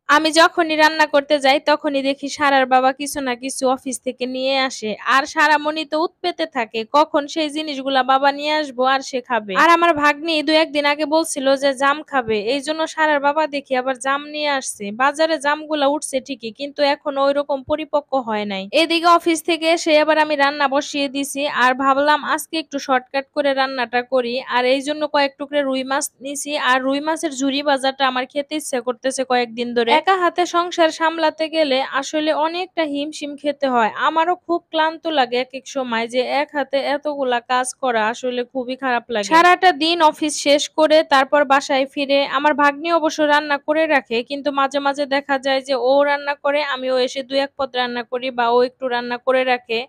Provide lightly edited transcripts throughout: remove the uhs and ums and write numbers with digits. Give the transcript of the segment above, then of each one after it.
আমি যখনই রান্না করতে যাই তখনই দেখি সারার বাবা কিছু না কিছু অফিস থেকে নিয়ে আসে। আর সারামণি তো উৎপেতে থাকে কখন সেই জিনিসগুলা বাবা নিয়ে আসবো আর সে খাবে। আর আমার ভাগ্নি ২-১ দিন আগে বলছিল যে জাম খাবে। এইজন্য সারার বাবা দেখি আবার জাম নিয়ে আসছে। বাজারে জামগুলা উঠছে ঠিকই কিন্তু এখনো ঐরকম পরিপক্ক হয় নাই। এদিকে অফিস থেকে এসে আবার আমি রান্না বসিয়ে দিছি আর ভাবলাম আজকে একটু শর্টকাট করে রান্নাটা করি। আর এইজন্য কয়েক টুকরা রুই মাছ নিছি আর রুই মাছের ঝুরি ভাজাটা আমার খেতে ইচ্ছা করতেছে কয়েকদিন ধরে। একা হাতে সংসার সামলাতে গেলে আসলে অনেকটা হিমশিম খেতে হয়। আমারও খুব ক্লান্ত লাগে একেক সময় যে এক হাতে এতগুলা কাজ করা আসলে খুবই খারাপ লাগে। সারাটা দিন অফিস শেষ করে তারপর বাসায় ফিরে আমার ভাগ্নি অবশ্য রান্না করে রাখে কিন্তু মাঝে মাঝে দেখা যায় যে ও রান্না করে আমিও এসে ২-১ পদ রান্না করি বা ও একটু রান্না করে রাখে।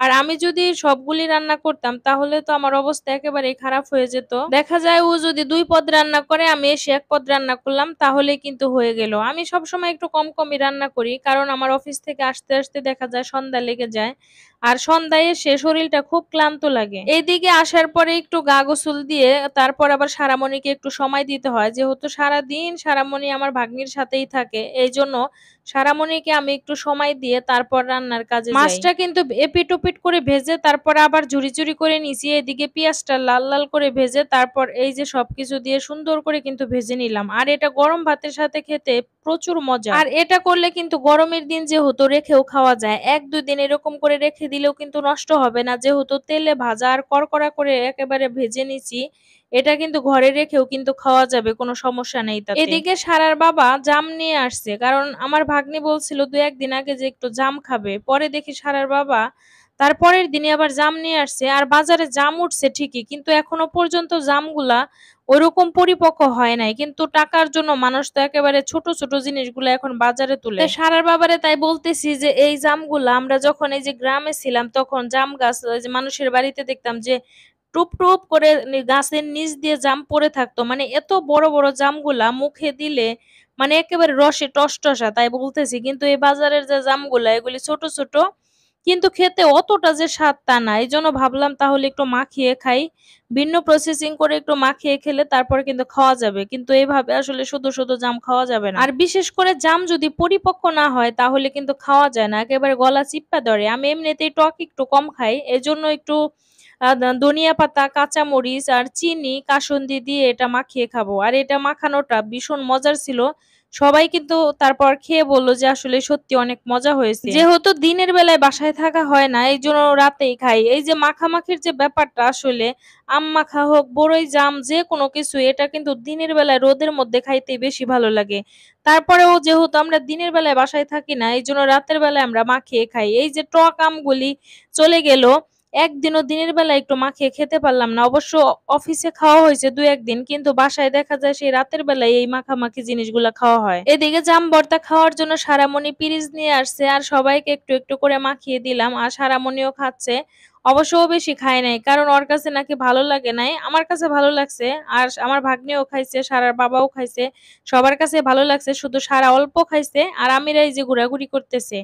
আর আমি যদি সবগুলি রান্না করতাম তাহলে তো আমার অবস্থা একেবারেই খারাপ হয়ে যেত। দেখা যায় ও যদি ২ পদ রান্না করে আমি এসে ১ পদ রান্না করলাম তাহলেই কিন্তু হয়ে গেল। আমি সবসময় একটু কম কমই রান্না করি কারণ আমার অফিস থেকে আসতে আসতে দেখা যায় সন্ধ্যা লেগে যায়। আর সন্ধ্যায় এসে শরীরটা খুব ক্লান্ত লাগে। এইদিকে আসার পরে একটু গা গোসল দিয়ে তারপর আবার সারামণিকে একটু সময় দিতে হয় যেহেতু সারাদিন সারামণি আমার ভাগ্নির সাথেই থাকে। এইজন্য সারামণিকে আমি একটু সময় দিয়ে তারপর রান্নার কাজে যাই। মাছটা কিন্তু এপিট ওপিট করে ভেজে তারপর আবার ঝুরি ঝুরি করে নিছি। এদিকে পেঁয়াজটা লাল লাল করে ভেজে তারপর এই যে সবকিছু দিয়ে সুন্দর করে কিন্তু ভেজে নিলাম। আর এটা গরম ভাতের সাথে খেতে প্রচুর মজা। আর এটা করলে কিন্তু গরমের দিন যেহেতু রেখেও খাওয়া যায়। ১-২ দিন এরকম করে রেখে দিলেও কিন্তু নষ্ট হবে না। যেহেতু তেলে ভাজা আর কড়কড়া করে একেবারে ভেজে নিছি। এটা কিন্তু ঘরে রেখেও কিন্তু খাওয়া যাবে, কোনো সমস্যা নেই তাতে। এদিকে সারার বাবা জাম নিয়ে আসছে। কারণ আমার ভাগ্নি বলছিল ২-১ দিন আগে যে একটু জাম খাবে। পরে দেখি সারার বাবা তার পরের দিনই আবার জাম নিয়ে আসছে। আর বাজারে জাম উঠছে ঠিকই কিন্তু এখনো পর্যন্ত জামগুলা ওইরকম পরিপক্ক হয় নাই। কিন্তু টাকার জন্য মানুষ তো একেবারে ছোট ছোট জিনিসগুলো এখন বাজারে তুলে। সারার বাবারে তাই বলতেছি যে এই জামগুলা আমরা যখন এই যে গ্রামে ছিলাম তখন জাম গাছ ওই যে মানুষের বাড়িতে দেখতাম যে টুপ টুপ করে গাছের নিচ দিয়ে জাম পড়ে থাকতো। মানে এত বড় বড় জামগুলা মুখে দিলে মানে একেবারে রসে টসটসা। তাই বলতেছি কিন্তু এই বাজারের যে জামগুলা এগুলি ছোট ছোট কিন্তু খেতে অতটা যে স্বাদ তা না। এইজন্য ভাবলাম তাহলে একটু মাখিয়ে খাই। ভিন্ন প্রসেসিং করে একটু মাখিয়ে খেলে তারপরে কিন্তু খাওয়া যাবে। কিন্তু এভাবে আসলে শুধু শুধু জাম খাওয়া যাবে না। আর বিশেষ করে জাম যদি পরিপক্ক না হয় তাহলে কিন্তু খাওয়া যায় না। একেবারে গলা চিপ্পা ধরে। আমি এমনিতেই টক একটু কম খাই। এজন্য একটু ধনিয়া পাতা, কাঁচামরিচ আর চিনি, কাসুন্দি দিয়ে এটা মাখিয়ে খাবো। আর এটা মাখানোটা ভীষণ মজার ছিল। সবাই কিন্তু তারপর খেয়ে বলল যে আসলে সত্যি অনেক মজা হয়েছে। যেহেতু দিনের বেলায় বাসায় থাকা হয় না এইজন্য রাতেই খাই। এই যে মাখামাখির যে ব্যাপারটা আসলে আম মাখা হোক, বড়ই জাম যেকোনো কিছু এটা কিন্তু দিনের বেলায় রোদের মধ্যে খাইতেই বেশি ভালো লাগে। তারপরেও যেহেতু আমরা দিনের বেলায় বাসায় থাকি না এইজন্য রাতের বেলায় আমরা মাখিয়ে খাই। এই যে টক আমগুলি চলে গেল। একদিনও দিনের বেলা একটু মাখিয়ে খেতে পারলাম না। অবশ্য অফিসে খাওয়া হয়েছে ২-১ দিন কিন্তু বাসায় দেখা যায় সেই রাতের বেলায় এই মাখামাখি জিনিসগুলা খাওয়া হয়। এদিকে জাম ভর্তা খাওয়ার জন্য সারামণি পিরিচ নিয়ে আসছে আর সবাইকে একটু একটু করে মাখিয়ে দিলাম আর সারামণিও খাচ্ছে। অবশ্য ও বেশি খায় নাই কারণ ওর কাছে নাকি ভালো লাগে নাই। আমার কাছে ভালো লাগছে আর আমার ভাগ্নিও খাইছে, সারার বাবাও খাইছে। সবার কাছে ভালো লাগছে, শুধু সারা অল্প খাইছে আর আমিরা এই যে ঘোরাঘুরি করতেছে।